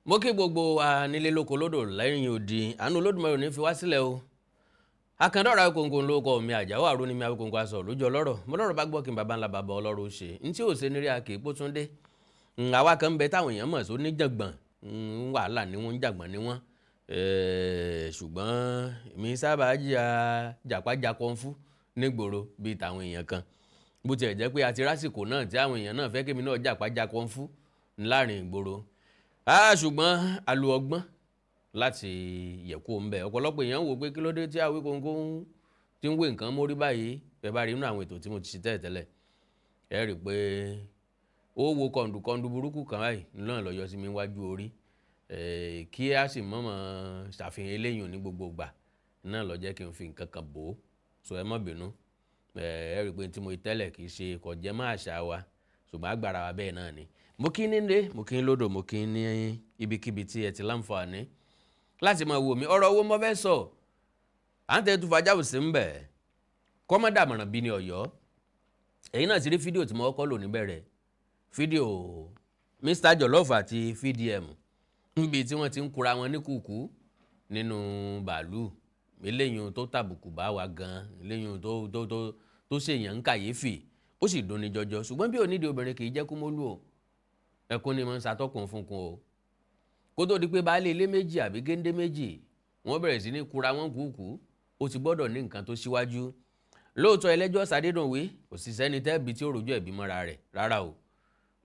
mo kí gbogbo wa nílé lóko lódò lẹ́yìn odi àánú Olódùmarè ní fi wá sílẹ̀ o akandora konko lóko mi Àjàó Àrò ni mi akonko aso lójú ọlọ́rọ̀ mo lọ́rọ̀ bá gbọ́ kí n bàbá ńlá bàbá ọlọ́rọ̀ ṣe ntí ó ṣe ní rí ake Pótúndé àwa kan bẹ táwọn èèyàn mọ̀ so ní jàngbọ̀n wàhálà ni wọ́n jàngbọ̀n ni wọ́n ṣùgbọ́n mi sábà jà jàpájà konfu nígboro bí táwọn èèyàn kan bó tiẹ̀ jẹ́ pé àti rásìkò náà tí àwọn èèyàn náà fẹ́ kí mi náà jàpájà konfu láàrin ìgboro ṣùgbọ́n alu ọgbọ́n láti yẹ̀kú ń bẹ̀ ọ̀pọ̀lọpọ̀ èèyàn wò pé kí ló dé tí Awíkonko tí ń wé nǹkan mórí báyìí ẹ bá rí inú àwọn ètò tí mo ti ṣe tẹ́lẹ̀ ẹ rí pé ó wo kọ̀ǹdùkọ̀ǹdù burúkú kan báyìí náà lọ yọ sí mi wájú orí kí a sì mọ̀mọ́ ṣàfihàn eléyìn ní gbogbo ìgbà náà lọ jẹ́ kí n fi nǹkan kan bò ó so ẹ má bínú ẹ rí pé tí mo tẹ́lẹ̀ kì í ṣe kọ̀jẹ́ má àṣà wa ṣùgbọ́n agbára wa bẹ́ẹ̀ náà ni mo kí nílé mo kí lódò mo kí ní ibikíbi tí ẹ ti láǹfààní láti máa wò mí ọ̀rọ̀ owó mo fẹ́ sọ à ń tẹ́ tu fàjáwò sí ń bẹ̀ kọ́mọ́dà mọ̀ràn bí ní Ọ̀yọ́ èyí náà ti rí fídíò tí mo kọ́ lò níbẹ̀rẹ̀ fídíò Mr. Jollof àti VDM níbi tí wọ́n ti ń kura wọn ní kùkú nínú bàálù eléyìn tó tàbùkù bá wa gan eléyìn tó ṣèyàn ń kàyéfì ó sì dùn ní jọjọ ṣùgbọ́n bí onídìí obìnrin kì í jẹ́ kú mólú o ẹkún ni mo ń ṣàtọ́kùn fúnkún o kó tó di pé baálé ilé méjì àbí géńdé méjì wọ́n bẹ̀rẹ̀ sí ní kura wọn kúkú ó ti gbọ́dọ̀ ní nǹkan tó síwájú lóòótọ́ ẹlẹ́jọ́ Ṣadédùnwé kò sì sẹ́ni tẹ́bi tí ó rojú ẹ̀bí mọ́ra rẹ̀ rárá o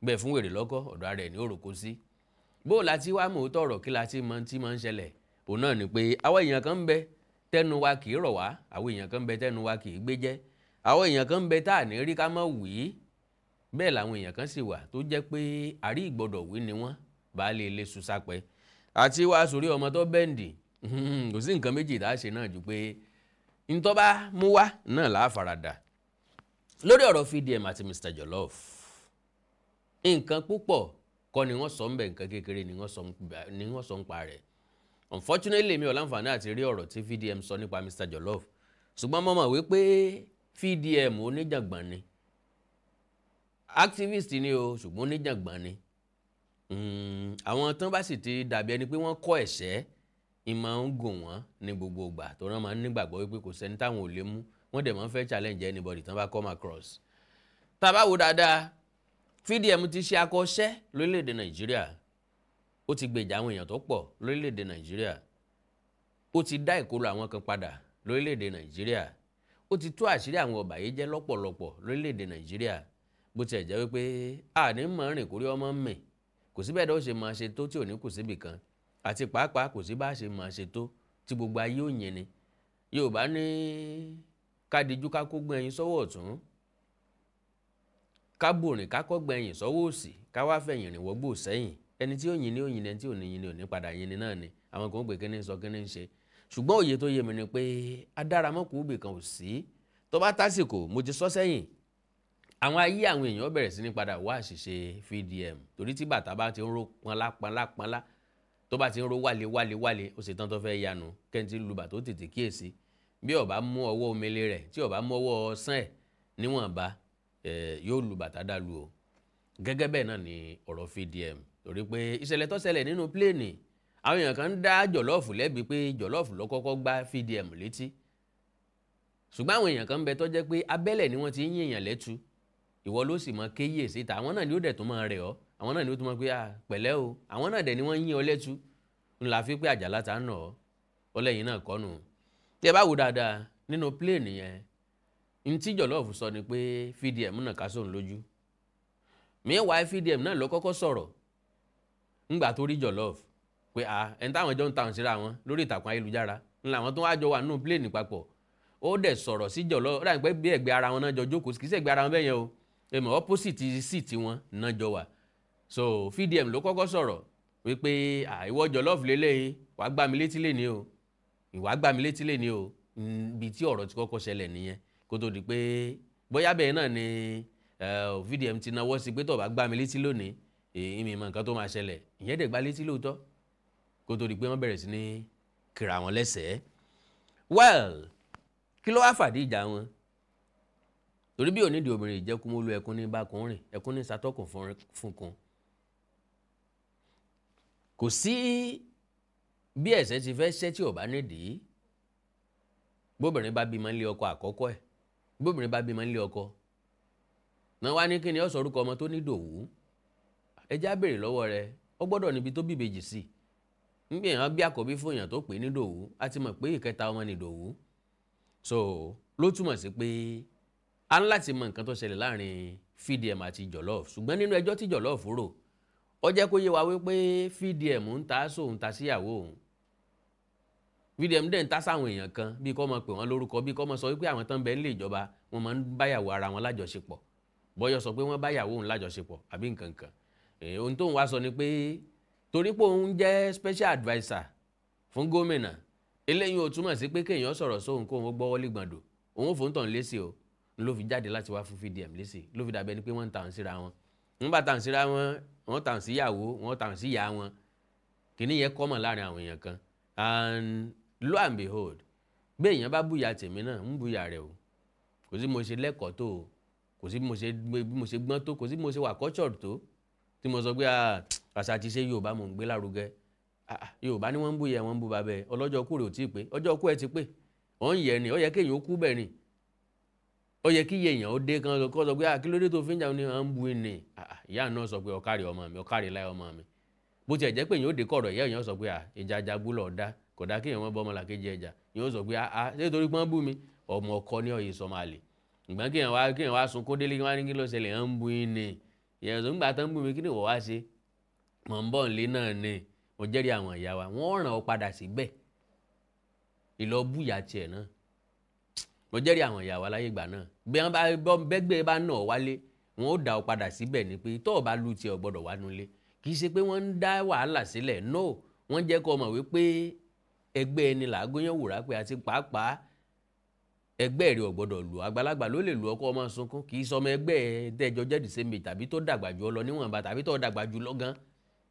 bẹ́ẹ̀ fún wèrè lọ́kọ́ ọ̀dọ̀ rẹ̀ ní òròkó sí bó láti wá mọ̀ tọ̀rọ̀ kí láti mọ̀ tí máa ń ṣẹlẹ̀ òun náà ni pé àwọn èèyàn kan ń bẹ tẹnu wa kì í rọ̀ wá àwọn èèyàn kan ń bẹ tẹnu wa kì í gbé jẹ́ àwọn èèyàn kan ń bẹ tá à ní rí ká mọ̀ wí bẹ́ẹ̀ làwọn èèyàn kan sì wà tó jẹ́ pé àrí ìgbọ́dọ̀ wí ni wọ́n baálé ilé susapẹ́ àti wá sórí ọmọ tó bẹ́ǹdì kò sí nǹkan méjì tá a ṣe náà ju pé ntọ́ bá mú wá náà là á faradà lórí ọ̀rọ̀ VDM àti Mr. Jollof nǹkan púpọ̀ kọ́ ni wọ́n sọ ń bẹ̀ nǹkan kékeré ni wọ́n sọ ń pa rẹ̀ unfortunately mi ò láǹfààní àti rí ọ̀rọ̀ tí VDM sọ nípa Mr. Jollof ṣùgbọ́n mo mọ̀ wípé VDM oníjàngbọ̀n ni activist ni o ṣùgbọ́n oníjàngbọ̀n ni àwọn tán bá sì ti dàbí ẹni pé wọ́n kọ́ ẹ̀ṣẹ́ ìmọ̀ ń gùn wọ́n ní gbogbo ìgbà tó rán máa ń nígbàgbọ́ wípé kò sẹ́ni táwọn ò lè mú wọ́n dẹ̀ máa ń fẹ́ challenge anybody tán bá come across tá a bá wo dáadáa VDM ti ṣe akọ́ṣẹ́ lórílẹ̀‐èdè Nàìjíríà ó ti gbèjà àwọn èèyàn tó pọ̀ lórílẹ̀‐èdè Nàìjíríà ó ti dá ìkólọ àwọn kan padà lórílẹ̀‐èdè Nàìjíríà ó ti tú àṣírí àwọn ọ̀bàyéjẹ́ lọ́pọ̀lọpọ̀ lórílẹ̀‐èdè Nàìjíríà bó tiẹ̀ jẹ́ wípé àní mọ̀ rìn kórí ọmọ mẹ́ kò sí bẹ́ẹ̀ dọ́ ṣe máa ṣe tó tí ò ní kù síbì kan àti pàápàá kò sí bá ṣe máa ṣe tó tí gbogbo ayé ò yẹn ni Yorùbá ní kádìjú ká kó gbẹ̀yìn sọ́wọ́ ọ̀tún ká bòrìn ká kọ́ gbẹ̀yìn sọ́wọ́ òsì ká wá fẹ̀yìn rìn wọ́gbò sẹ́yìn ẹni tí ó yin ni ó yin ni ẹni tí ò ní yin ni ò ní padà yin ni náà ni àwọn kan ó gbé kíní sọ kíní ń ṣe ṣùgbọ́n òye tó yé mi ni pé adáramọ́kù ibì kan ò sí tó bá tásìkò mo ti sọ sẹ́yìn àwọn ayé àwọn èèyàn bẹ̀rẹ̀ sí ní padà wá àṣìṣe VDM torí tí bàtà bá ti ń ro pọnlá tó bá ti ń ro wálé ó sì tán tó fẹ́ yanu kẹ́ntì lu bàtà ó tètè kíyèsí bí ó bá mú ọwọ́ omele rẹ̀ tí ó bá mú ọwọ́ ọsán ẹ̀ níwọ̀nba yóò lu bàtà dàlú o gẹ́gẹ́ bẹ́ẹ̀ náà ni ọ̀rọ̀ VDM torí pé ìṣẹ̀lẹ̀ tó ṣẹlẹ̀ nínú pléènì àwọn èèyàn kan ń dá Jollof lẹ́bi pé Jollof ló kọ́kọ́ gbá VDM létí ṣùgbọ́n àwọn èèyàn kan ń bẹ tó jẹ́ pé abẹ́lẹ̀ ni wọ́n ti ń yíyàn lẹ́tu ìwọ ló sì mọ kéyè síta àwọn náà ni ó dẹ̀ tó máa rẹ̀ ọ́ àwọn náà ni ó tó máa pé pẹ̀lẹ́ o àwọn náà dẹ̀ ni wọ́n yín ọ lẹ́tu ńlá fi pé àjàlá ta nà ọ́ ọlẹ́yìn náà kọ́nù tí ẹ bá wò dáadáa nínú pléènì yẹn ní tí Jollof sọ ni pé VDM náà ká sóun lójú meanwhile VDM náà ló kọ́kọ́ sọ̀rọ̀ ńgbà tó rí Jollof pé ẹni táwọn jọ ń tàn síra wọn lórí ìtàkùn ayélujára ńlá àwọn tó wá jọ wà nínú pléènì papọ̀ ó dẹ̀ sọ̀rọ̀ sí Jollof ó dà pé bí ẹgbẹ́ ara wọn náà jọ jókòó kì í ṣe ẹgbẹ́ ara wọn bẹ́ẹ̀ yẹn o èmọ̀ opposite seat wọn náà jọ wà so VDM ló kọ́kọ́ sọ̀rọ̀ wípé ìwọ Jollof lélẹ́yìn wàá gbá mi létí lé ní o ìwà gbá mi létí lé ní o ibi tí ọ̀rọ̀ ti kọ́kọ́ ṣẹlẹ̀ nìyẹn kó tó di pé bóyá bẹ́ẹ̀ náà ni VDM ti náwó sí pé tó bá gbá mi létí lónìí ìmì mọ̀ nǹkan tó máa ṣẹlẹ̀ ìyẹn dẹ̀ gbá létí lóòótọ́ kó tó di pé wọ́n bẹ̀rẹ̀ sí ní kìrà wọn lẹ́sẹ̀ẹ́. Well, kí ló wá fàdí ìjà wọn? Torí bí onídìí obìnrin ìjẹkùmólú ẹkún ní bákan rìn ẹkún ní satọ́kùn fún kan. Kò sí bí ẹ̀ṣẹ̀ ti fẹ́ ṣẹ́ tí ò bá nídìí. Bóbìnrin bá bímọ nílé ọkọ àkọ́kọ́ ẹ̀ bóbìnrin bá bímọ nílé ọkọ náà wá ní kí ni ó sọ orúkọ ọmọ tó ní Dòwú. Ẹ já béèrè lọ́wọ́ rẹ̀ ó gbọ́dọ̀ níbi tó bíbejì sí. Níbi èèyàn bí àkọ́bí fún èèyàn tó pè ní Dòwú á ti mọ̀ pé ìkẹta ọmọ ni Dòwú. So ló túmọ̀ sí pé a ń láti mọ nǹkan tó ṣẹlẹ̀ láàrin VDM àti Jollof ṣùgbọ́n nínú ẹjọ́ tí Jollof rò ó jẹ́ kó yé wa wípé VDM ń ta sóun ta síyàwó òun. VDM dẹ̀ ń ta sáwọn èèyàn kan bí kò mọ̀ pé wọ́n lórúkọ bí kò mọ̀ sọ wípé àwọn tán bẹ nílé ìjọba wọn máa ń báyàwó ara wọn lájọṣepọ̀ bọ́yọ̀ sọ pé wọ́n báyàwó òun lájọṣepọ̀ àbí nǹkan kan. Ohun tóun wá sọ ni pé torí pé òun jẹ́ special adviser fún gómìnà eléyìí ò túmọ̀ sí pé kéèyàn sọ̀rọ̀ sóhun kó òun gbọ́wọ́ lé gbọ̀ndò òun fòun tàn lésì o ló fi jáde láti wá fún VDM lésì ló fi dàbẹ́ ni pé wọ́n ń tàn síra wọn wọ́n bá tàn síra wọn wọ́n tàn síyàwó wọ́n tàn síyà wọn kìíní yẹn common láàrin àwọn èèyàn kan and lo and behold bí èèyàn bá búyà tèmi náà ń búyà rẹ̀ o kò sí mo ṣe lẹ́kọ̀ọ́ tó o kò sí bí mo ṣe gbọ́n tó kò sí bí mo ṣe wà cultured tó tí mo sọ pé àṣà ti ṣe Yorùbá mò ń gbé lárugẹ Yorùbá ni wọ́n ń bú yẹ wọ́n ń bú babẹ ọlọ́jọ́ kú rẹ̀ ò tí ì pé ọjọ́ kú ẹ ti pé wọ́n ń yẹ ni ó yẹ kéèyàn ó kú bẹ́ẹ̀ ni ó yẹ kí èèyàn ó dé kan kó sọ pé kí ló dé tó fi ń jà ní à ń bu ni ìyá náà sọ pé ọ̀kárí ọmọ mi ọ̀kárí láì ọmọ mi bó tiẹ̀ jẹ́ pé èèyàn ó dé kọ̀rọ̀ ìyá èèyàn sọ pé ìjà ajagbó lọ dá kò dá kéèyàn wọn bọ́ ọmọ làkejì ẹja èèyàn sọ pé ṣé torí pọ́n bú mi ọmọ ọkọ ní ọ̀yẹ́ sọmọ àlè ìgbọ́n kéèyàn wá sunkún délé wá ní kí ló ṣẹlẹ̀ à ń bu ni ìyẹn sọ nígbà tó ń bú mi kí ni wọ́n wá ṣe mọ̀ ń bọ̀ nílé náà ni mo jẹ́rìí àwọn ìyá wa wọ́n ràn ọ́ padà síbẹ̀ ìlọ búyà tiẹ̀ náà mo jẹ́rìí àwọn ìyá wa láyé ìgbà náà bí wọ́n bá bẹ́gbẹ́ bá nà ọ́ wálé wọ́n ó dá ọ padà síbẹ̀ ni pé tó o bá lu tiẹ̀ ò gbọ́dọ̀ wá nulẹ̀ kì í ṣe pé wọ́n ń dá wàhálà sílẹ̀ no wọ́n jẹ́ kó mọ̀ wípé ẹgbẹ́ ẹni làágóyán wùrà pé àti pàápàá ẹgbẹ́ rẹ̀ ò gbọ́dọ̀ lù àgbàlagbà ló lè lù ọkọ ọmọ sunkún kì í sọmọ ẹgbẹ́ tẹ́jọ jẹ́dì sẹ́mi tàbí tó dàgbà jù ọ lọ níwọ̀nba tàbí tó dàgbà jù lọ gan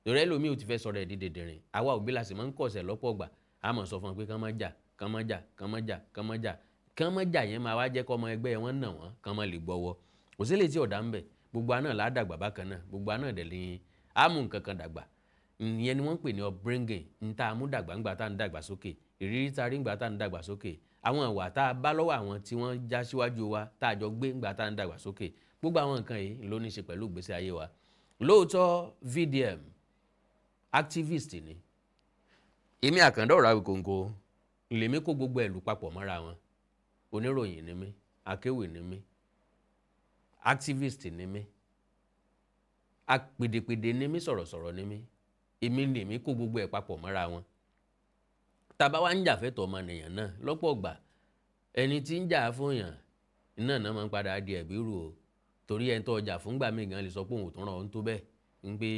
torí ẹlòmíì ò ti fẹ́ sọ̀rọ̀ ẹ̀ dídè dìrín àwa òbí la sì máa ń kọ̀ọ̀sẹ̀ lọ́pọ̀ gbà á mọ̀ sọ fún wọn pé kán má jà kán má jà kán má jà kán má jà kán má jà yẹn máa wá jẹ́ kọ́ ọmọ ẹgbẹ́ wọn nà wọ́n kán má lè gbọ́wọ́ kò sí lè tí ọ̀dà ń bẹ̀ gbogbo àná là á dàgbà bákan náà gbogbo àná dẹ̀ lè ámú nǹkan kan dàgbà ìyẹn ni wọ́n ń pè ní upbringing ń tá a mú dàgbà ńgbà tá a ń dàgbà sókè ìrírí tá a rí ńgbà tá a ń dàgbà sókè àwọn ìwà tá a bá lọ́wọ́ àwọn tí wọ́n já síwájú wa tá a jọ gbé ńgbà tá a ń dàgbà sókè gbogbo àwọn nǹkan yìí ló ní í ṣe pẹ̀lú ìgbésí ayé wa lóòótọ́ VDM activist ni èmi Àkàndá Àwíkòǹkò lèmi kó gbogbo ẹ̀lú papọ̀ mọ́ra wọn oníròyìn ni mí akéwì ni mí activist ni mí apèdèpèdè ni mí sọ̀rọ̀sọ̀rọ̀ ni mí èmi lèmi kó gbogbo ẹ̀ papọ̀ mọ́ra wọn tàbá wa ń jà fẹ́tọ̀ ọmọnìyàn náà lọ́pọ̀ gbà ẹni tí ń jà fún yàn náà máa ń padà di ẹ̀bí rù o torí ẹni tó ọjà fúngbà míì gan lè sọ pé òun ò tún ràn ọ́n tó bẹ́ẹ̀ ń pé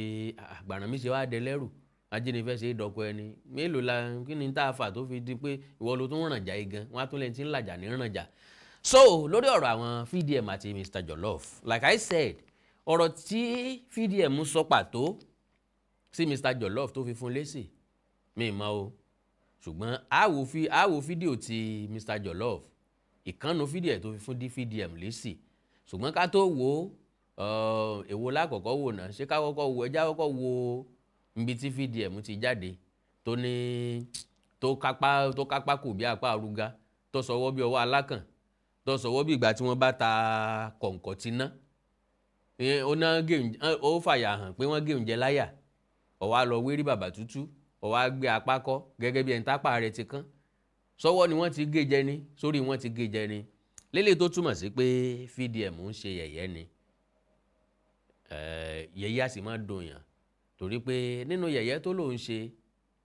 àgbàràn mi ṣe wá dẹ lẹ́rù ajínigbé ṣe é dọ̀kọ ẹni mélòó la kí ni tá a fà tó fi di pé ìwọ ló tún ràn jà yìí gan wọn á tún lẹ́yìn tí ń làjà ní ràn jà. So lórí ọ̀rọ̀ àwọn VDM àti Mr. Jollof like I said ọ̀rọ̀ tí VDM sọ pàtó sí Mr. Jollof tó fi fún lésì mi mọ̀ o ṣùgbọ́n a wo fídíò ti Mr. Jollof ìkànnù fídíò tó fi fún VDM lésì ṣùgbọ́n ká tó wo èwo lákọ̀ọ́kọ́ wò náà ṣé ká kọ́kọ́ wo ẹjá kọ́kọ́ wo níbi tí VDM ti jáde tó ní tó kápá kò bí apá arúgá tó sọwọ́ bí ọwọ́ alákàn tó sọwọ́ bí ìgbà tí wọ́n bá ta kọ̀ǹkọ̀ ti ná ó fàyà hàn pé wọ́n gé oúnjẹ láyà ó wá lọ wérí bàbà tútù ó wá gbé apá kọ́ gẹ́gẹ́ bí ẹni tápá rẹ̀ ti kán sọ́wọ́ ni wọ́n ti gé jẹ ní sórí wọ́n ti gé jẹ ní lélẹ̀ tó túmọ̀ sí pé VDM ń ṣe yẹ̀yẹ́ ni yẹ̀yẹ́ a sì máa dùn yàn torí pé nínú yẹ̀yẹ́ tó lòun ṣe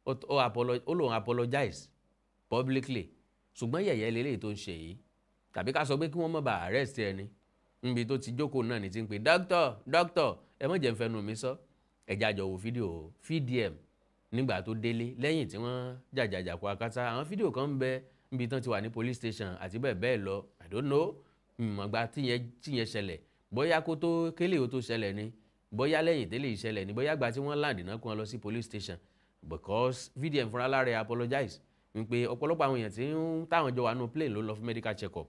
ó lòun apologize publicly ṣùgbọ́n yẹ̀yẹ́ lélẹ̀ tó ń ṣe yìí tàbí ká sọ pé kí wọ́n má bàa arrest ẹni níbi tó ti jókòó náà ní ti ń pè dókítà ẹ má jẹ́ ń fẹnu mi sọ ẹ̀já jọ wo fídíò VDM nígbà tó délé lẹ́yìn tí wọ́n jàjàjà kó akátá àwọn fídíò kan ń bẹ níbi tán ti wà ní police station àti bẹ́ẹ̀ bẹ́ẹ̀ lọ I don't know ìmọ̀gbà tíyẹn ṣẹlẹ̀ bóyá kó tó kélé ó tó ṣẹlẹ̀ ni bóyá lẹ́yìn tẹ́lẹ̀ ìṣẹlẹ̀ ni bóyá gba tí wọ́n land náà kó wọn lọ sí police station because VDM fúnra lára ẹ̀ apologize wípé ọ̀pọ̀lọpọ̀ àwọn èèyàn tí táwọn jọ wà nù plane ló lọ fún medical check up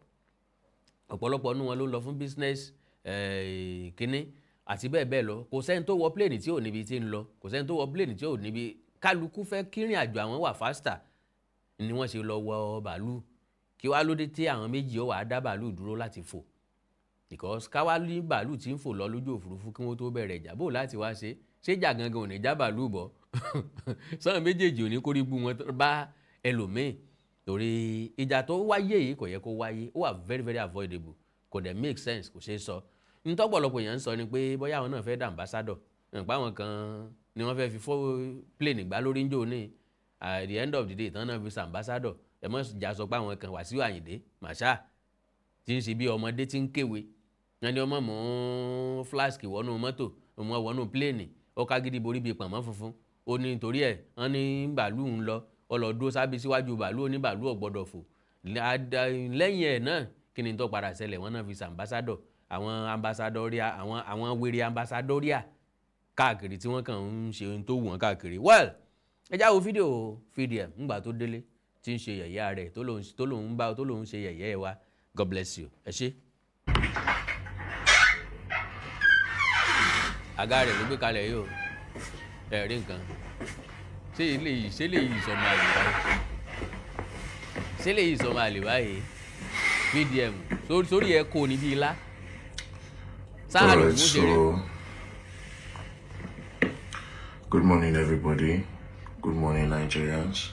ọ̀pọ̀lọpọ̀ nù wọn ló lọ fún business kínní àti bẹ́ẹ̀ bẹ́ẹ̀ lọ kò sẹ́ni tó wọ plane tí ò níbi tí ń lọ kò sẹ́ni tó wọ plane tí ò níbi kálukú fẹ́ kírìn àjò àwọn wà faster ni wọ́n ṣe lọ wọ bàálù kí wá lóde tí àwọn méjì ó wà á dá bàálù dúró láti fò because káwá ní bàálù tí ń fò lọ lójú òfurufú kí wọ́n tó bẹ̀rẹ̀ ìjà bó láti wá ṣe jà gangan ò ní já bàálù bọ̀ sọ́nà méjèèjì ò ní kórìbù wọn bá ẹlòmíì torí ìjà tó wáyé yìí kò yẹ kó wáyé ó wà very very avoidable kò dẹ̀ make sense kò ṣeé sọ nítọ́pọ̀lọpọ̀ èèyàn ń sọ ni pé bóyá àwọn náà fẹ́ dà ambassador nípa àwọn kan ni wọ́n fẹ́ fi fọ́ plane gbá lórí ń jò ní at the end of the day tán náà fi sa ambassador ẹ mọ̀ jà sọ pé àwọn kan Wàsíù Àyìndé Màṣá tí ń ṣe bí ọmọdé tí ń kéwe wọn ni ọmọ mú flask wọnú mọ́tò ọmọ wọnú plane ó ká gidi borí bíi pọ̀nmọ́ funfun ó ní nítorí ẹ̀ wọ́n ní bàálù ń lọ ọlọ́dún sábẹ́ síwájú bàálù ó ní bàálù ò gbọ́dọ̀ fò lẹ́yìn ẹ̀ náà kí ni tó padà ṣẹlẹ̀ wọ́n náà fi sa ambassador àwọn ambassadoria àwọn wèrè ambassadoria káàkiri tí wọ́n kàn ń ṣe ohun tó wù wọ́n káàkiri well ẹ já wo fídíò VDM ńgbà tó délé tí ń ṣe yẹ̀yẹ́ rẹ̀ tó lòun ṣe yẹ̀yẹ́ wa God bless you ẹ ṣé. àga rẹ̀ ló gbé kalẹ̀ yìí o ẹ rí nǹkan ṣé lè yí sọmọ àlè báyìí ṣé lè yí sọmọ àlè báyìí VDM sórí ẹ kò ní bí ilá sáà ló mú ṣe rí. Good morning, everybody. Good morning, Nigerians.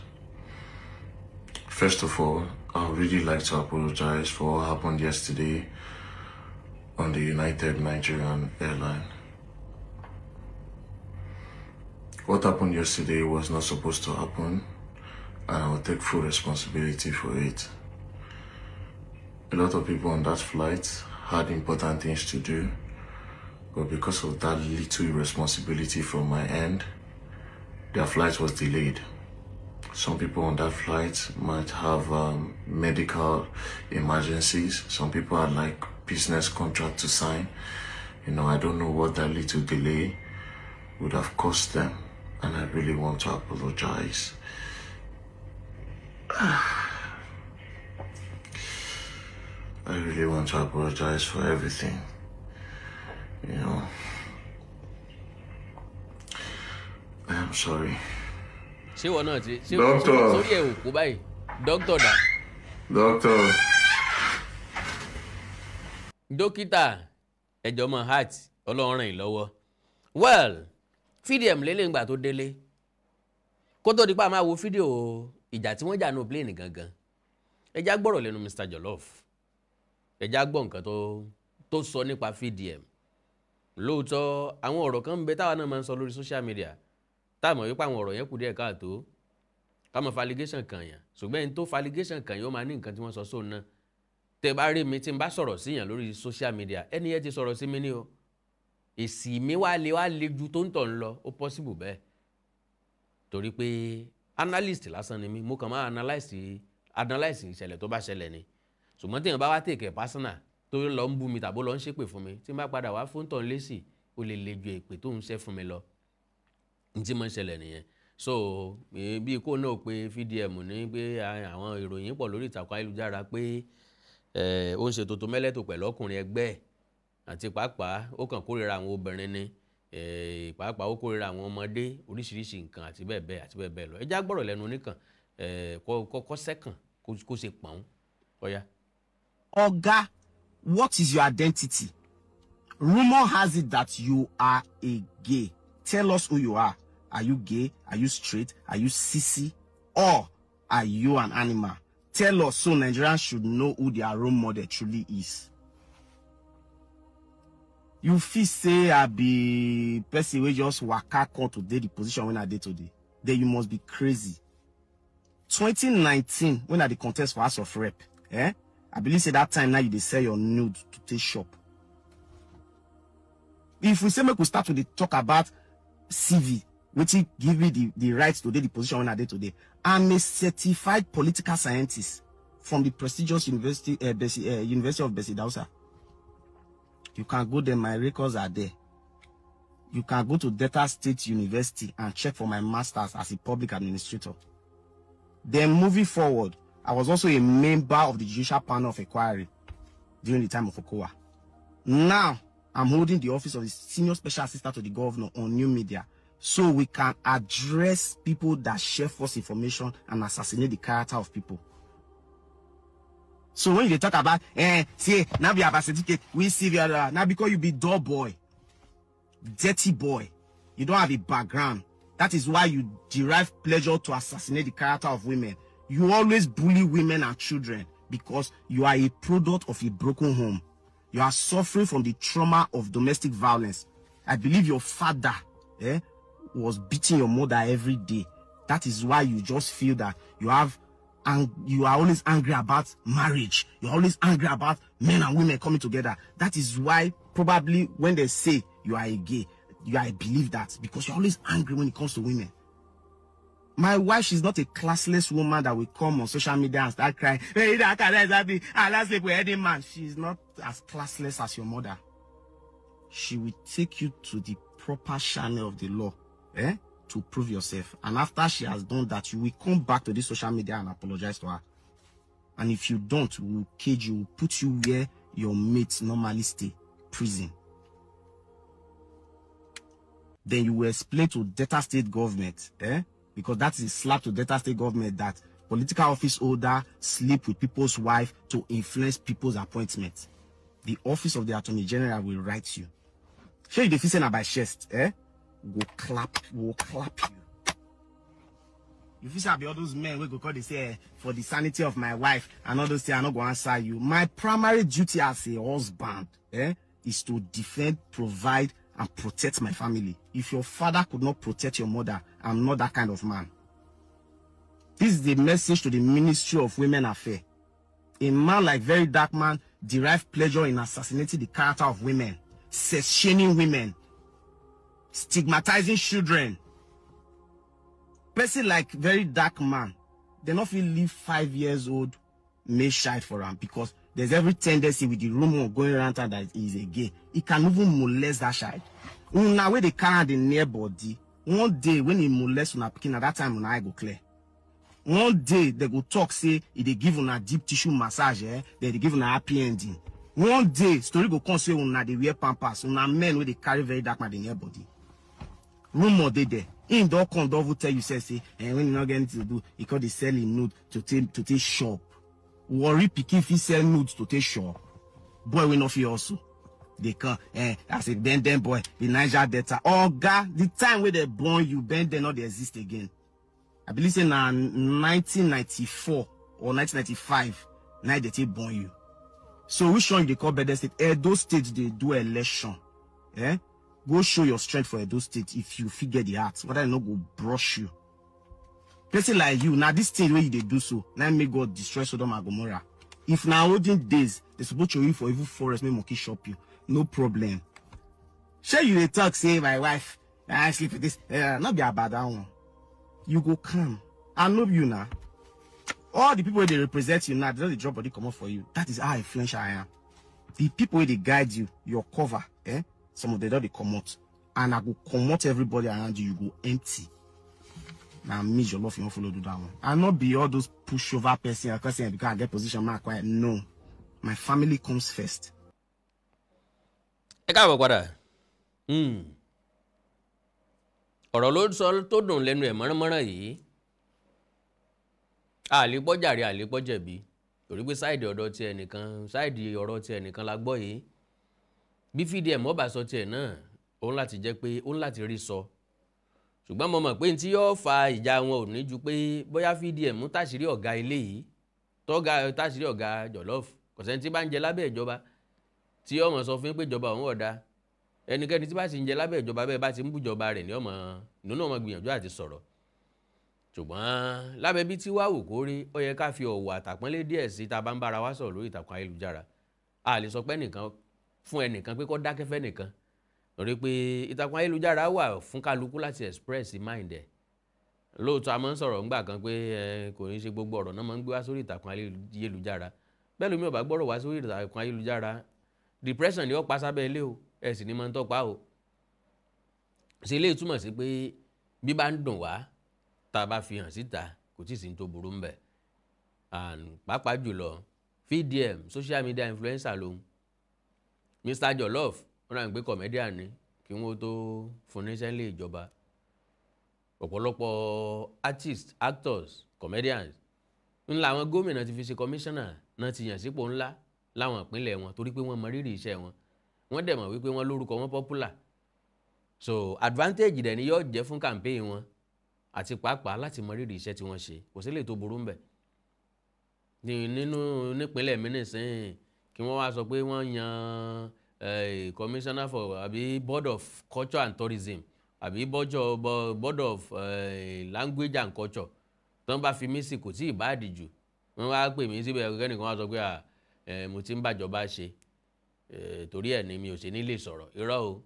First of all, I would really like to apologize for what happened yesterday on the United Nigerian Airline. What happened yesterday was not supposed to happen, and I will take full responsibility for it. A lot of people on that flight had important things to do, but because of that little irresponsibility from my end, their flight was delayed. Some people on that flight might have medical emergencies. Some people had like business contract to sign. You know, I don't know what that little delay would have cost them, and I really want to apologize. I really want to apologize for everything. You know, I am sorry. Ṣé wọn náà ti sórí ẹ̀ òkú báyìí dókítà dà. Dókítà ẹjọ́ mọ heart Ọlọ́run ràn yín lọ́wọ́. Well, VDM lélẹ̀ ńgbà tó délé kó tó di pa máa wo fídíò ìjà tí wọ́n jà ní plane gangan ẹjá gbọ́rọ̀ lẹ́nu Mr. Jollof ẹjá gbọ́ nǹkan tó sọ nípa VDM. Lóòótọ́ àwọn ọ̀rọ̀ kan ń bẹ táwa náà máa ń sọ lórí social media táàmọ̀ wípé àwọn ọ̀rọ̀ yẹn kù díẹ̀ káàtó káàmọ̀ falligation kan yàn ṣùgbọ́n ẹni tó falligation kan yóò máa ní nǹkan tí wọ́n sọ sóun náà tẹ́ bá rí mi tí n bá sọ̀rọ̀ síyàn lórí social media ẹni yẹn ti sọ̀rọ̀ sí mi ní o èsì mi wá le ju tó ń tọ̀ ń lọ ó possible bẹ́ẹ̀ torí pé analyst lásán ni mi mo kàn máa analyse ìṣẹ̀lẹ̀ tó bá ṣẹlẹ̀ ni ṣùgbọ́n téèyàn bá wá take it personal tó lọ ń bú mi tàbó lọ ń ṣépè fún mi tí n bá padà wá fún tọ̀ ń lésì ó lè le ju èpè tó ń ṣẹ́ fún mi lọ tí mo ń ṣẹlẹ̀ nìyẹn so bí kò náà pé VDM ní pé àwọn ìròyìn pọ̀ lórí ìtàkùn ayélujára pé ó ń ṣe tòótọ́ mẹ́lẹ́tò pẹ̀lú ọkùnrin ẹgbẹ́ ẹ̀ àti pàápàá ó kàn kórìíra àwọn obìnrin ni pàápàá ó kórìíra àwọn ọmọdé oríṣiríṣi nǹkan àti bẹ́ẹ̀ bẹ́ẹ̀ lọ ẹ já gbọ́rọ̀ lẹ́nu oníkan kọ́ sẹ́kàn kó ṣe pọ̀n ọ̀ya. Oga, what is your identity? Rumor has it that you are a gay. Tell us who you are. Are you gay? Are you straight? Are you sissy? Or are you an animal? Tell us so Nigerians should know who their role model truly is. You feel say I be person wey just waka come today the position when I did today. Then you must be crazy. 2019, when I the contest for House of Rep, I believe say that time now you dey sell your nude to take shop. If we say make we start with the talk about CV, which give me the right to do the position when I did today. I'm a certified political scientist. from the prestigious University University of Bessie-Dausa. You can go there, my records are there. You can go to Delta State University and check for my master's as a public administrator. Then moving forward, I was also a member of the Judicial Panel of Inquiry during the time of Okowa. Now, I'm holding the office of the Senior Special Assistant to the Governor on New Media, so we can address people that share false information and assassinate the character of people. So when you talk about, say, now we have a certificate, we see the other, now because you be dull boy, dirty boy, you don't have a background. That is why you derive pleasure to assassinate the character of women. You always bully women and children because you are a product of a broken home. You are suffering from the trauma of domestic violence. I believe your father was beating your mother every day. That is why you just feel that you have, and you are always angry about marriage. You're always angry about men and women coming together. That is why probably when they say you are a gay, I believe that because you're always angry when it comes to women. My wife, she's not a classless woman that will come on social media and start crying. Hey, that can I sleep with any man. She's not as classless as your mother. She will take you to the proper channel of the law, to prove yourself. And after she has done that, you will come back to this social media and apologize to her. And if you don't, we will cage you, we'll put you where your mates normally stay, prison. Then you will explain to Delta State government, because that is a slap to Delta State government that political office holder sleep with people's wife to influence people's appointments. The office of the Attorney General will write you. Show you the fixing by chest, We'll clap you. You feel say be all those men we go call they say for the sanity of my wife and all those things are not going to answer you. My primary duty as a husband, is to defend, provide, and protect my family. If your father could not protect your mother, I'm not that kind of man. This is the message to the Ministry of Women Affairs. A man like Very Dark Man derives pleasure in assassinating the character of women, shaming women, stigmatizing children. Person like Very Dark Man, they not feel leave 5 years old male child for him because there's every tendency with the rumor going around that he's a gay. He can even molest that child. Now when they carry the near body, one day when he molests on a picking, at that time when I go clear. One day they go talk say if they give on a deep tissue massage, they give on a happy ending. One day story go come say on they wear pampers, on a men where they carry Very Dark Man in their body. Rumor they there. In don't come don't tell you say and when you not getting to do because they sell in nude to take shop. Worry picky if he sell nudes to take shop. Boy we not feel also. They come I say then boy the Niger Delta. Oh God, the time where they born you then they not they exist again. I believe in 1994 or 1995 now they take born you. So which one they call better state? Those states they do election. Go show your strength for Edo State if you figure the arts. Whether I not go brush you. Person like you, now this thing where you they do so, now make God destroy Sodom and Gomorrah. If now olden days, they suppose to you for evil forest, make monkey shop you. No problem. Sure you they talk, say my wife, I sleep with this, not be about that one. You go come. I know you now. All the people they represent you now, they don't drop body come up for you. That is how influential I am. The people where they guide you, your cover, some of them don't they come out. And I go come out everybody around you, you go empty. Now me your love you won't follow do that one. I'll not be all those pushover person because I get position mark quiet. No. My family comes first. Ẹ káàbọ̀ padà. Ọ̀rọ̀ ló sọ tó dùn lẹ́nu ẹ̀ mọ́ránmọ́rán yìí. Àlébọ́jàre àlébọ́jẹ̀bi. Torí pé sáìdì ọ̀dọ̀ ti ẹnìkan, sáìdì ọ̀rọ̀ ti ẹnìkan la gbọ́ yìí. Bí FDM ọba sọ tiẹ̀ náà, òun láti jẹ́ pé òun láti rí sọ. Ṣùgbọ́n mo mọ̀ pé tí yóò fa ìjà wọn ò ní ju pé bóyá FDM mú táṣìírí ọ̀gá ilé yìí tọ́gá táṣìírí ọ̀gá Jollof kò sẹ́ni tí bá ń jẹ lábẹ́ ìjọba tí ọmọ sọ fún pé ìjọba òun ọ̀dà ẹnikẹ́ni tí bá sì ń jẹ lábẹ́ ìjọba bẹ́ẹ̀ bá ti ń bújọba rẹ̀ ní ọmọ nínú ọmọ gbìyànjú àti sọ̀rọ̀. Ṣùgbọ́n lábẹ́ bí tí wá wò kó rí ó yẹ ká fi ọ̀wọ̀ àtàpọ́nlé díẹ̀ sí tá a bá ń bára wá sọ̀rọ̀ lórí ìtàkùn ayélujára. A lè sọ pé nìkan fún ẹnìkan pé kó dákẹ́ fẹ́ nìkan. Torí pé ìtàkùn ayélujára wà fún kálukú láti express mind ẹ̀. lóòótọ́ a máa ń sọ̀rọ̀ ńgbà kan pé kò ní ṣe gbogbo ọ̀rọ̀ náà máa ń gbé wá sórí ìtàkùn ayélujára bẹ́ẹ̀ lómi ò bá gbọ́rọ̀ wá sórí ìtàkùn ayélujára depression ni ó pa sábẹ́ ilé o ẹ̀ sì ni máa ń tọ́pa o ṣe ilé ìtumọ̀ sí pé bí bá ń dùn wá tá a bá fi hàn síta kò tí ì sí ní tó burú ń bẹ̀ and pàápàá jùlọ VDM social media influencer lòun Mr. Jollof wọn náà ń gbé comedian ni kí wọ́n tó fún níṣẹ́ ilé ìjọba ọ̀pọ̀lọpọ̀ artists actors comedians ńlá àwọn gómìnà ti fi ṣe commissioner náà ti yàn sípò ńlá láwọn ìpínlẹ̀ wọn torí pé wọ́n mọ rírì iṣẹ́ wọn wọ́n dẹ̀ mọ̀ wípé wọ́n lórúkọ wọn popular so advantage dẹ̀ ni yóò jẹ́ fún campaign wọn àti pàápàá láti mọ rírì iṣẹ́ tí wọ́n ṣe kò sí lè tó burú ń bẹ̀ nínú nípínlẹ̀ mi nìsín kí wọ́n wá sọ pé wọ́n yan commissioner for àbí board of culture and tourism àbí board of language and culture tó ń bá fi mí sí kò tí ì bá àdìjù wọ́n wá pè mí síbẹ̀ kẹ́nìkan wá sọ pé mo ti ń bàjọba ṣe torí ẹ̀ ni mi ò ṣe ní lè sọ̀rọ̀ irọ́ o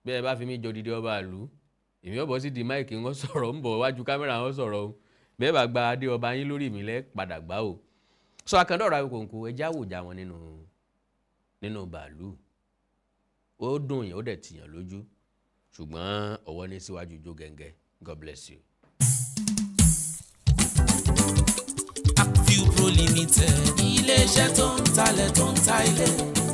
bí ẹ bá fi mí jọ dídí ọba ìlú èmi ọ̀bọ̀ sí di máìkì wọn sọ̀rọ̀ ń bọ̀ wájú kámẹ́rà wọn sọ̀rọ̀ o bẹ́ẹ̀ bá gba adé ọba yín lórí mi lẹ́ padà gbá o sọ àkàndọ̀ ọ̀rọ̀ Awíkonko ẹja àwòjà wọn nínú bàálù ó dùn yẹn ó dẹ̀ tìyàn lójú ṣùgbọ́n ọwọ́ ní síwájú jó gẹ́gẹ́ God bless you. Acview Pro Limited ilé-iṣẹ́ tó ń talẹ̀ tó ń ta ilé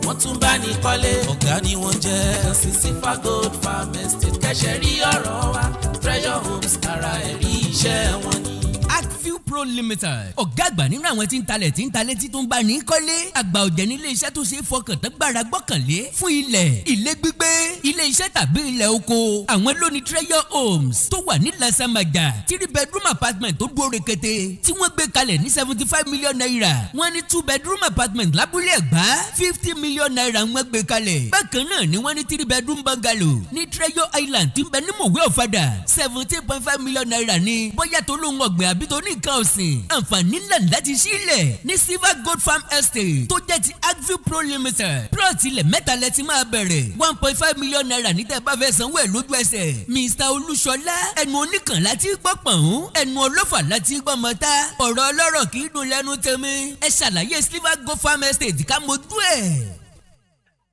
wọ́n tún bá ní kọ́lé ọ̀gá ni wọ́n jẹ́ Silver Gold Farm Estate kẹ́sẹ̀ rí ọ̀rọ̀ wa Treasure Homes ara ẹ̀rí iṣẹ́ wọn ni. Acview Pro Limited ọ̀gá àgbà nínú àwọn tí ń talẹ̀ tí ń talé tí tó ń bá ní kọ́lé àgbà ọ̀jẹ̀ nílé iṣẹ́ tó ṣe é fọkàn tán gbára gbọ́kànlé fún ilẹ̀ ilé gbígbé ilé iṣẹ́ tàbí ilẹ̀ oko àwọn lóní Treasure Homes tó wà ní Lasamaja 3 bedroom apartment tó dúró rekete tí wọ́n gbé kalẹ̀ ní 75 million naira wọ́n ní 2 bedroom apartment lábúlé Ẹ̀gbá 50 million naira wọ́n gbé kalẹ̀ bákan náà ni wọ́n ní 3 bedroom bungalow ní Treasure Island tí ń bẹ ní Mòwe Ọ̀fadà 17.5 million naira ní bóyá tó lóun ọ̀gbìn àbí tó ní nǹkan ọ̀sìn àǹfààní ńlá láti sílẹ̀ ní Silver Gold Farm Estate tó jẹ́ ti Acview Pro Limited plot ilẹ̀ mẹ́ta lẹ ti máa bẹ̀rẹ̀ 1.5 million naira ní tẹ́ bá fẹ́ sanwó ẹ̀ lójú ẹsẹ̀ Mr. Olúṣọlá ẹnu oníkan láti gbọ́ pọ̀n ẹnu ọlọ́fà láti gbọ́ mọ́ta ọ̀rọ̀ ọlọ́rọ̀ kì í dùn lẹ́nu tèmi ẹ ṣàlàyé Silver Gold Farm Estate ká mojú ẹ̀.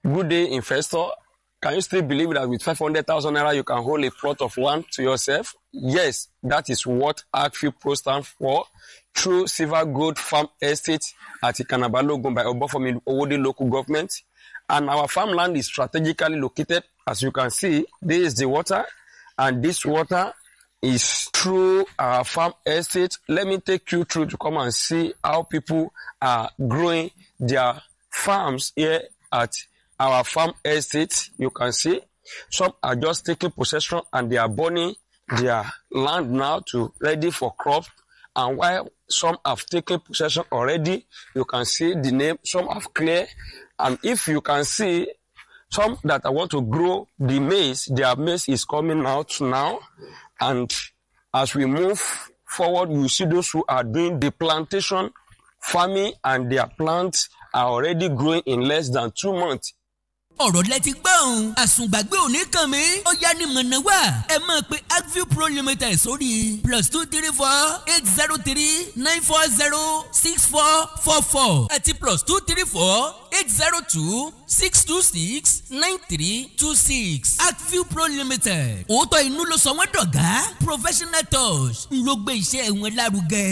Good day, investor. Can you still believe that with 500,000 naira you can hold a plot of land to yourself? Yes, that is what Acview Pro stands for. Through Silver Gold Farm Estate at Ikanabalogun by Obofomi Owode local government. And our farmland is strategically located. As you can see, this is the water. And this water is through our farm estate. Let me take you through to come and see how people are growing their farms here at our farm estate. You can see some are just taking possession and they are burning their land now to ready for crops. And while some have taken possession already, you can see the name, some have cleared. And if you can see some that I want to grow the maize, their maize is coming out now. And as we move forward, you see those who are doing the plantation farming and their plants are already growing in less than 2 months. ọ̀rọ̀ lẹ ti gbọ́ òun àsùngbàgbé òní kàn mí ó yá ní mọ̀nà wá ẹ máa pe Acview Pro Limited sórí +234 803 940 6444 àti +234 802 626 9326 Acview Pro Limited òótọ́ inú ló sọ wọ́n dọ̀gá professional touch ń ló gbé iṣẹ́ wọn lárugẹ.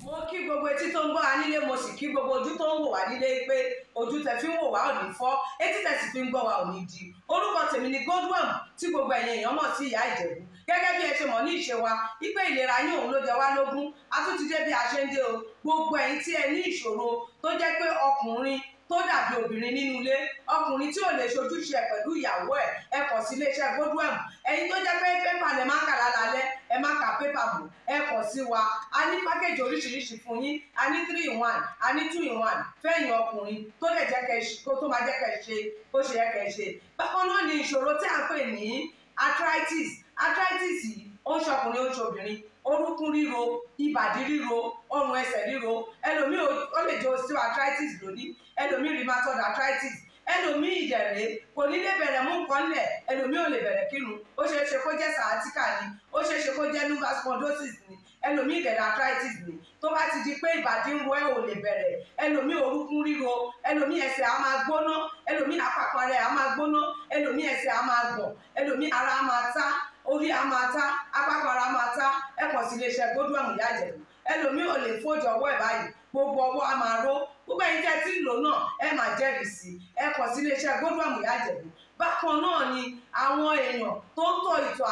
mo kí gbogbo etí tó ń gbọ́ wa nílé mo sì kí gbogbo ojú tó ń wò wá nílé pé ojú tẹ fi ń wò wá ò ní fọ́ etí tẹ sì fi ń gbọ́ wa ò ní di orúkọ tèmi ni Goldworm tí gbogbo ẹ̀yin èèyàn mọ̀ sí ìyá Ìjẹ̀bú gẹ́gẹ́ bí ẹ ṣe mọ̀ ní ìṣe wa wípé ìlera yín òun ló jẹ wá lógún a tún ti dé bí a ṣe ń dé o gbogbo ẹ̀yin tí ẹ ní ìṣòro tó jẹ́ pé ọkùnrin tó dàbí obìnrin nínú ilé ọkùnrin tí ò lè ṣojúṣe pẹ̀lú ìyàwó ẹ kàn sí iléeṣẹ́ Goldworm ẹ̀yin tó jẹ́ pé pépà lẹ má kà lálálẹ́ ẹ má kà pépà bò ẹ kàn sí wa a ní pákéjì oríṣiríṣi fún yín a ní 3-in-1 a ní 2-in-1 fẹ́yìn ọkùnrin tó lè jẹ́ kẹ́ tó máa jẹ́ kẹ́ ṣe bó ṣe yẹ kẹ́ ṣe bákan náà ni ìṣòro tí a ń pè ní arthritis yìí ó ń ṣọkùnrin ó ń ṣobìnrin orúnkún ríro ìbàdí ríro ọrùn ẹsẹ̀ ríro ẹlòmíì ó lè jẹ́ osteoarthritis lónìí ẹlòmíì rheumatoid arthritis ẹlòmíì ìdẹ̀rẹ̀ kò ní lè bẹ̀rẹ̀ mú nǹkan lẹ̀ ẹlòmíì ò lè bẹ̀rẹ̀ kírun ó ṣeé ṣe kó jẹ́ sciatica ni ó ṣeé ṣe kó jẹ́ lumbar spondylosis ni ẹlòmíì ìdẹ̀rẹ̀ arthritis ni tó bá ti di pé ìbàdí ń ro ẹ̀ ò lè bẹ̀rẹ̀ ẹlòmíì orúkún ríro ẹlòmíì ẹsẹ̀ á máa gbóná ẹlòmíì àpapọ̀ rẹ̀ á máa gbóná ẹlòmíì ẹsẹ̀ á máa gbọ̀n ẹlòmíì ara á máa tá orí á máa tá àpapọ̀ ara á máa tá ẹ kàn sí iléeṣẹ́ Godwin Ìyá Ìjẹ̀bú ẹlòmíì ò lè fojú ọwọ́ ẹ̀ báyìí gbogbo ọwọ́ á máa ró gbogbo ẹ̀yin tẹ́ tí ń lò náà ẹ máa jẹ́rìí sí ẹ kàn sí iléeṣẹ́ Godwin Ìyá Ìjẹ̀bú bákan náà ni àwọn èèyàn tó ń tọ̀ ìtọ̀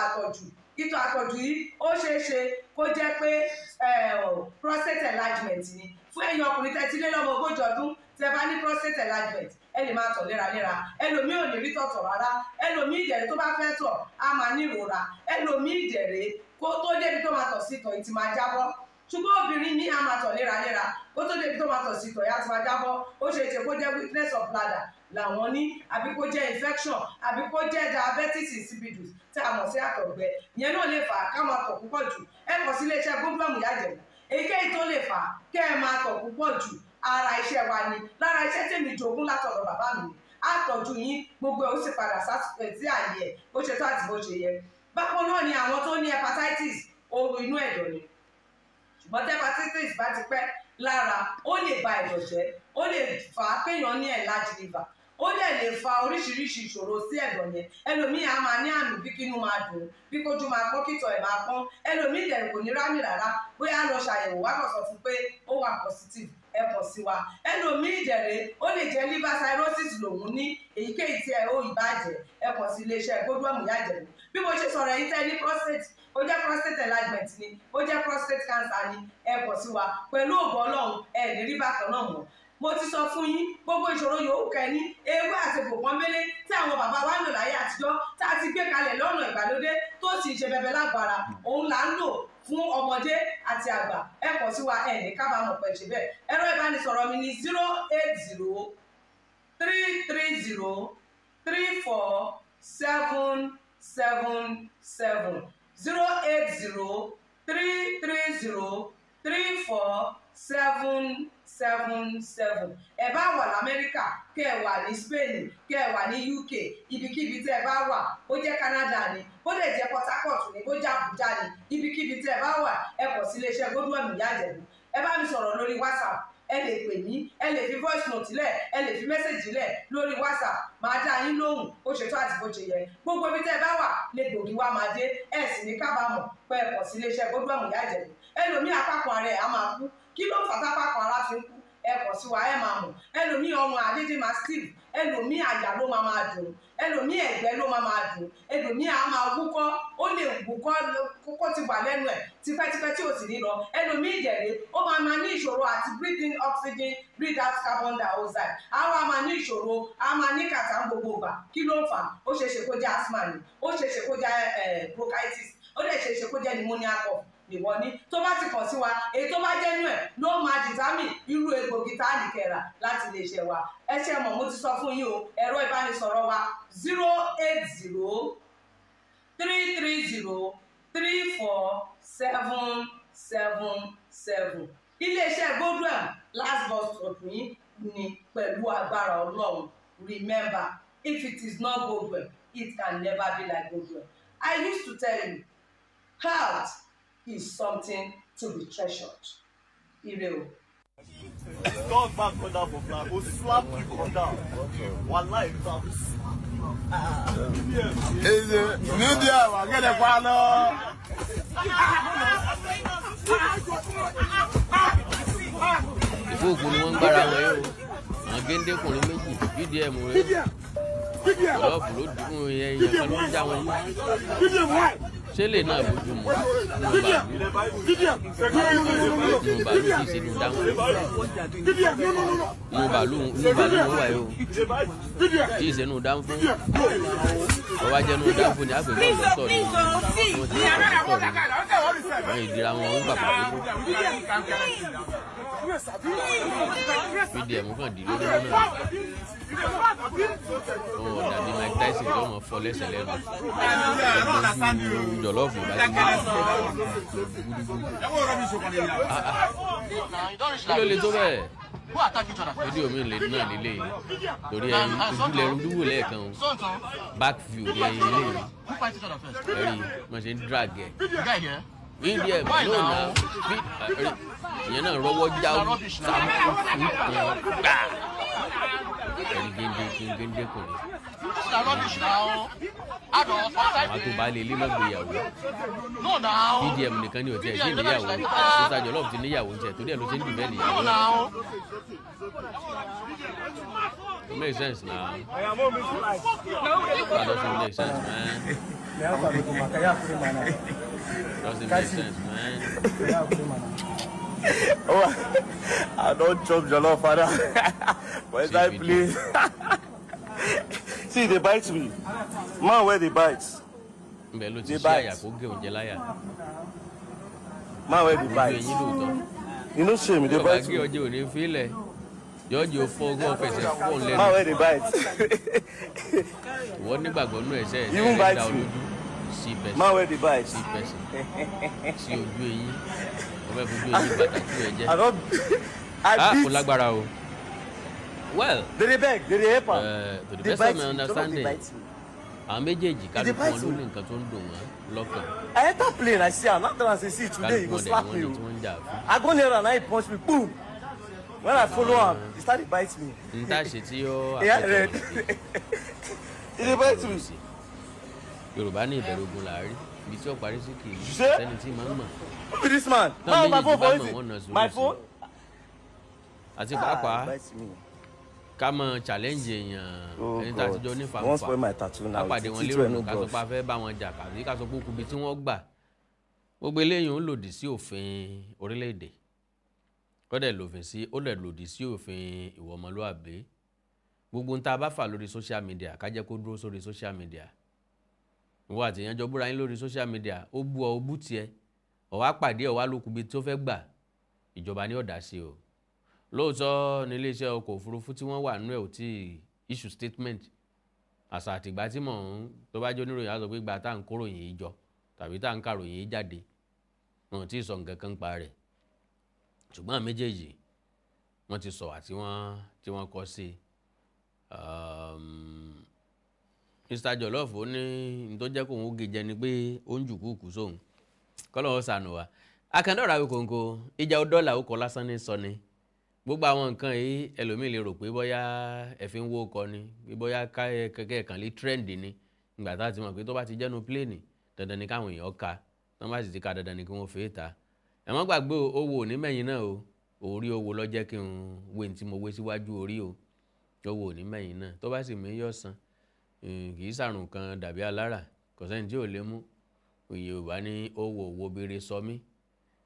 àtọ̀jù yìí ó ṣeé ṣe kó jẹ́ pé prostate enlargement ni fún ẹ̀yin ọkùnrin tẹ́ ti lé lọ́mọ 40 ọdún tẹ́ bá ní prostate enlargement ẹ lè máa tọ̀ léraléra ẹlòmíì ò ní rí tọ̀tọ̀ rárá ẹlòmíì ìdẹ̀rẹ̀ tó bá fẹ́ tọ̀ á máa ní ìrora ẹlòmíì ìdẹ̀rẹ̀ kó tó débi tó máa tọ̀ sí tọ̀ ìtì máa jábọ́ ṣùgbọ́n obìnrin ní á máa tọ̀ léraléra kó tó débi tó máa tọ̀ sí tọ̀ ìyá ti máa jábọ́ ó ṣe é ṣe kó jẹ́ weakness of bladder làwọn ní àbí kó jẹ́ infection àbí kó jẹ́ diabetes insipidus tí a mọ̀ sí àtọ̀gbẹ ìyẹn náà lè fà á ká máa tọ̀ púpọ̀ jù ẹ kàn sí iléeṣẹ́ Godwin Ìyá Ìjẹ̀bú èyíkéyìí tó lè fà á kẹ́ ẹ máa tọ̀ púpọ̀ jù ara iṣẹ́ wa ni lára iṣẹ́ tèmi jogún látọ̀dọ̀ bàbá mi àtọ̀jú yín gbogbo ẹ̀ ó sì padà sí àyè ẹ̀ bó ṣe tó àti bó ṣe yẹ bákan náà ni àwọn tó ní hepatitis ooru inú ẹ̀dọ̀ ni ṣùgbọ́n tí hepatitis bá ti pẹ́ lára ó lè ba ẹ̀dọ̀ jẹ́ ó lè fà á kéèyàn ní enlarged liver ó dẹ̀ lè fa oríṣiríṣi ìṣòro sí ẹ̀dọ̀ yẹn ẹlòmíì á máa ní àmì bí kínú máa dùn bí kójú máa pọ́n kítọ̀ ẹ̀ máa pọ́n ẹlòmíì dẹ̀ kò ní rámì rárá bóyá lọ ṣàyẹ̀wò wá kàn sọ fún pé ó wà positive ẹ kàn sí wa ẹlòmíì dẹ̀rẹ̀ ó lè jẹ́ liver cirrhosis lòun ní èyíkéyìí tí ẹ ó ìbàjẹ́ ẹ kàn sí iléeṣẹ́ Godwin Ìyá Ìjẹ̀bú bí mo ṣe sọ̀rọ̀ ẹ̀yin tẹ́ ní prostate ó jẹ́ prostate enlargement ni ó jẹ́ prostate cancer ni ẹ kàn sí wa pẹ̀lú ògo Ọlọ́run ẹ ní rí bákan náà mọ́ mo ti sọ fún yín gbogbo ìṣòro yòówù kẹ́ni ewé àti gbòǹkan mélé tí àwọn bàbá wa ń lò láyé àtijọ́ tá a ti gbé kalẹ̀ lọ́nà ìgbàlódé tó sì ṣe bẹbẹ lágbára òun là ń lò fún ọmọdé àti àgbà ẹ kàn sí wa ẹ ní kábàámọ̀ pẹ̀ ṣe bẹ́ẹ̀ ẹ̀rọ ìbánisọ̀rọ̀ mi ni 08033034777 08033034777 ẹ bá wà lamẹ́ríkà kẹ́ ẹ wà ní Spain kẹ́ ẹ wà ní UK ibikíbi tẹ́ ẹ bá wà ó jẹ́ Canada ni ó lè jẹ́ Port Harcourt ni ó jẹ́ Abuja ni ibikíbi tẹ́ ẹ bá wà ẹ kàn sí iléeṣẹ́ Godwin Ìyá Ìjẹ̀bú ẹ bá mi sọ̀rọ̀ lórí WhatsApp ẹ lè pè mí ẹ lè fi voice note lẹ̀ ẹ lè fi message lẹ̀ lórí WhatsApp máa dá yín lóhùn ó ṣe tó àti bó ṣe yẹ gbogbo ibi tẹ́ ẹ bá wà lè gbòógì wá máa dé ẹ sì ní kábàámọ̀ pé ẹ kàn sí iléeṣẹ́ Godwin Ìyá Ìjẹ̀bú ẹlòmíì apákan ara ẹ̀ á máa kú kí ló fà tápákan ara fi ń kú ẹ kàn sí wa ẹ máa mọ̀ ẹlòmíì ọrùn àdédé máa steve ẹlòmíì àyà ló máa dùn ẹlòmíì ẹ̀gbẹ́ ló máa dùn ẹlòmíì á máa wúkọ́ ó lè wúkọ́ kókó ti wà lẹ́nu ẹ̀ tipẹ́tipẹ́ tí ò sì ní lọ ẹlòmíì ìjẹ̀rẹ̀ ó máa ní ìṣòro àti breathe in oxygen breathe out carbon dioxide àwa máa ní ìṣòro á máa ní kàtà gbogbo ìgbà kí ló ń fà ó ṣeéṣe kó jẹ́ asthma ni ó ṣeéṣe kó jẹ́ bronchitis ó lè ṣeéṣe kó jẹ́ pneumonia cough ìwọ ní tó bá ti kàn sí wa èyí tó bá jẹ́ nú ẹ̀ ló máa dìtámì irú egbògi tá a lè kẹ́ra láti lè ṣe wa ẹ ṣe mọ̀ mo ti sọ fún yín o ẹ̀rọ ìbánisọ̀rọ̀ wa 08033034777 iléeṣẹ́ Godwin last bus stop yín ni pẹ̀lú agbára Ọlọ́run remember if it is not Godwin it can never be like Godwin. I used to tell you health is something to be treasured. Ire o. Dog back on that for flag. Go slap you on that. One life. Media wa gele kwa lo. Ìfowópamọ́ ni wọ́n ń gbára wọn yóò àwọn géńdékùnrin méjì VDM rẹ̀ ọlọ́ọ̀bù ló dùn yẹn kan ló ń já wọn yìí ṣé lè náà bójú mu nù bàálù kì í ṣe nù dáhùn nù bàálù wọn wà yóò kì í ṣe nù dáhùn fún ọwọ́ ajẹ́ nù dáhùn fún ni àgbẹ̀gbẹ̀ ọ̀dọ́tọ̀ ni wọ́n ti ṣe ọ̀dọ́tọ̀ ni wọ́n ìdíra wọn ń bàbá gbogbo VDM kan dì lórí náà wọn dàbí Mike Tyson tó mọ̀ fọ́ lẹ́sẹ̀ lẹ́nu jọlọ́ọ̀fù bá ti mọ́ kí ló lè tó bẹ́ẹ̀ fídíò mi lè náà lílé torí ẹyin ojúlẹ̀ rúdúwò lẹ́ẹ̀kan back view ní ẹyin ilé ẹ̀rí mo ṣe ń drag ẹ̀ VDM lónà ìyẹn náà rọwọ́ já sàmúkú gbà ẹ̀rí géńdé kò ní. àwọn tó bá lè lé lọ́gbẹ̀yàwó VDM nìkan ni ò tiẹ̀ sí ìníyàwó Mr. Jollof ti níyàwó tiẹ̀ torí ẹ̀ ló ṣe ń dìbẹ́ níyàwó. It makes sense now. That doesn't make sense, man. Doesn't make sense, man. Oh, I don't chop jollof, father. Where's that place? See, they bite me. Man, where they bite? They bite. Man, where they bite? You know, shame, they bite me. Jọ́ọ̀jì ò fọ́ ogún ọ̀fẹ́sẹ̀ fún lẹ́nu. Man, where they bite? Wọ́n nígbàgbọ́ nínú ẹ̀ṣẹ̀ You won't bite me. Man, where they bite? Sí pẹ̀sì. Sí ojú eyín. Wọ́n fẹ́ fojú eyín bàtà tú ẹ jẹ́. Kò lágbára o. Well. They beg, they help her. To the best of my understanding, àwọn méjèèjì kálukú wọn ló ní nǹkan tó ń dùn wọn lọ́kàn. I enter plane, I see am. After I say today, you go slap me. I go near and I punch me, boom. When I follow him, he started bite me. Nta ṣe tí ó red. He bite me. Yorùbá ní ìbẹ̀rù ogun làárí ibi tí ó parí sí kì í sẹ́ni tí máa ń mọ̀. Who be this man? No, my phone for you. My phone. Àti pàápàá ká mọ challenge èèyàn ẹni tá a ti jọ ní fàǹfà àpàdé wọn lérò ká sọ pé a fẹ́ bá wọn jà kàbí ká sọ pé okùnbi tí wọ́n gbà gbogbo eléyìí ó lòdì sí òfin orílẹ̀-èdè ó dẹ̀ lòdì sí òfin ìwà ọmọlúwàbí gbogbo nta bá fà lórí social media ká jẹ́ kó dúró sórí social media ìwọ àti èèyàn jọ búra yín lórí social media ó bú ọ ó bú tiẹ̀ ó wá pàdé ó wá lókùnbi tó fẹ́ gbà ìjọba ní ọ̀dà sí o lóòótọ́ ní iléeṣẹ́ ọkọ̀ òfurufú tí wọ́n wà nínú ẹ̀ ò tí issue statement àṣà àtìgbà tí mò ń tó bá jó níròyìn á sọ pé gba tá à ń kóròyìn yìí jọ tàbí tá à ń kàròyìn yìí jáde wọn ò tí ì sọ nǹkan kan pa rẹ̀ ṣùgbọ́n méjèèjì wọ́n ti sọ àti tí wọ́n kọ sí Mr. Jollof ó ní tó jẹ́ kóun ó gé jẹ ni pé ó ń jùkúùkù sóhun kọ́lọ́ ó sànù wa akandọ́ra Awikonko ìjà ọdọ́là ó kọ lásán ní sọ ni gbogbo àwọn nǹkan yìí ẹlòmíì lè rò pé bóyá ẹ̀fín wó kọ ni pé bóyá kẹ́kẹ́ kan lé trend ni ìgbà tá a ti mọ̀ pé tó bá ti jẹ́nu pléènì dandan ni káwọn èèyàn ka tó bá sì ti ka dandan ni kí wọ́n fèé ta ẹ má gbàgbé owó onímẹ̀yìn náà o orí owó lọ́jẹ́ kí n wé ní tí mo wé síwájú orí o owó onímẹ̀yìn náà tó bá sì mí yọ̀ san kì í sàrùn kan dàbí alára kò sẹ́ni tí ò lè mú òye Yorùbá ní owó bèrè sọ mí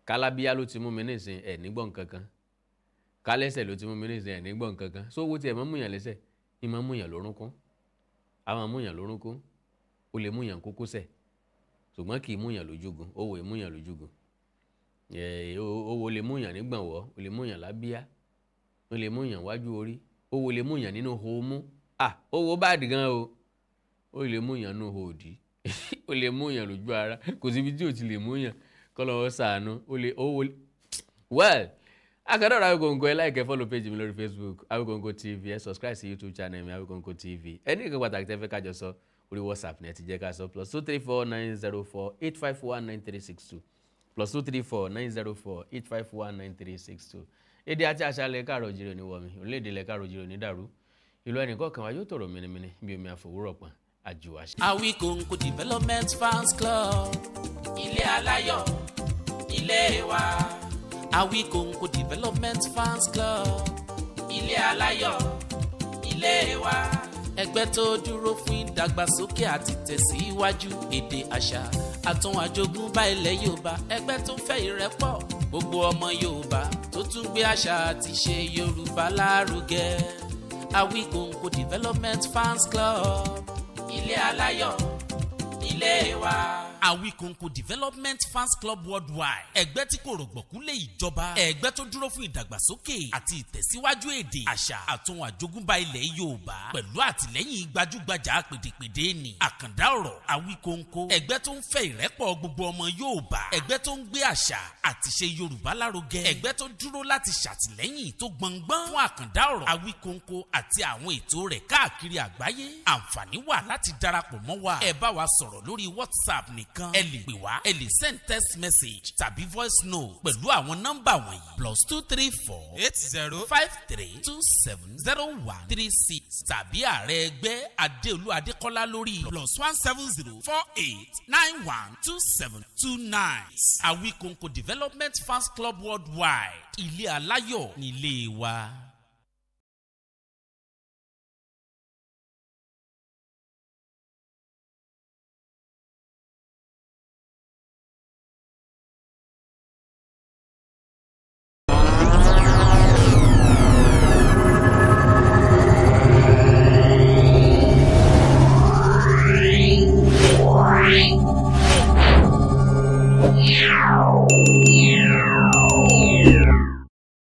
kálábíyá ló ti mú mi nísìn ẹ̀ nígbọ̀n kankan kálẹ́sẹ̀ ló ti mú mi nísìn ẹ̀ nígbọ̀n kankan sówó tí ẹ̀ mọ́ múyàn lẹ́sẹ̀ ní mọ́ múyàn lórúnkún àwọn múyàn lórúnkún ó lè múyàn kókósẹ̀ ṣùgbọ́n kì í múyàn lójúgun owó ìmúyàn lójúgun owó lè múyàn nígbọ̀nwọ́ ó lè múyàn lábíyá ó lè múyàn wájú orí owó lè múyàn nínú homú owó báàdì gan o ó lè múyàn nínú òdì ó lè múyàn lójú ara kò síbi tí ò ti lè múyàn kọ́lọ́wọ́ sàánú owó well akadọ́rọ̀ Awikonko ẹ like follow page mi lórí Facebook Awikonko TV ẹ subscribe sí YouTube channel mi Awikonko TV ẹni nǹkan pàtàkì tẹ́ fẹ́ kájọ sọ orí WhatsApp ní ẹ ti jẹ́ ká sọ +2349048519362 +2349048519362 èdè àti àṣàlẹ̀ káàrọ̀ jìrò ní wọ̀mí orílẹ̀-èdè ilẹ̀ káàrọ̀ jìrò ní dàrú ìlú ẹnìkọ̀ọ̀kan wa yóò tòrò mìnìmìnì bí omi àfòwúrọ̀ pọ̀n àjùwàṣe. Awikonko Development Fans Club ilé aláyọ̀ ilé wa. Awikonko Development Fans Club ilé aláyọ̀ ilé wa. Ẹgbẹ́ tó dúró fún ìdàgbàsókè àti tẹ̀síwájú èdè àṣà àtún àjogúnbá ilẹ̀ Yorùbá. Ẹgbẹ́ tó fẹ́ ìrẹ́pọ̀ gbogbo ọmọ Yorùbá tó tún gbé àṣà àti ṣe Yorùbá lárugẹ. Awikonko Development Fans Club ilé aláyọ̀ ilé wa. Awikonko Development Fans Club Worldwide ẹgbẹ́ tí kò rọ̀gbọ̀kú lé ìjọba ẹgbẹ́ tó dúró fún ìdàgbàsókè àti ìtẹ̀síwájú èdè àṣà àtún àjogúnbá ilẹ̀ Yorùbá pẹ̀lú àtìlẹ́yìn gbajúgbajà pèdèpèdè ní àkàndá ọ̀rọ̀ Awikonko ẹgbẹ́ tó ń fẹ́ ìrẹ́pọ̀ gbogbo ọmọ Yorùbá ẹgbẹ́ tó ń gbé àṣà àti ṣe Yorùbá lárugẹ ẹgbẹ́ tó dúró láti ṣàtìlẹ́yìn tó gbọngbọ́n fún àkàndá ọ̀rọ̀ Awikonko àti àwọn ètò rẹ̀ káàkiri àgbáyé àǹfààní wà láti darapọ̀ mọ́ wa ẹ bá wa sọ̀rọ̀ lórí WhatsApp nìkan nìkan ẹ lè pè wá ẹ lè send text message tàbí voice note pẹ̀lú àwọn nọ́mbà wọ̀nyí +234-8053270136 tàbí ààrẹ ẹgbẹ́ Adéolú Adékọ́lá lórí +17048912729. Awikonko Development Fans Club Worldwide, ilé aláyọ̀ nílé wa.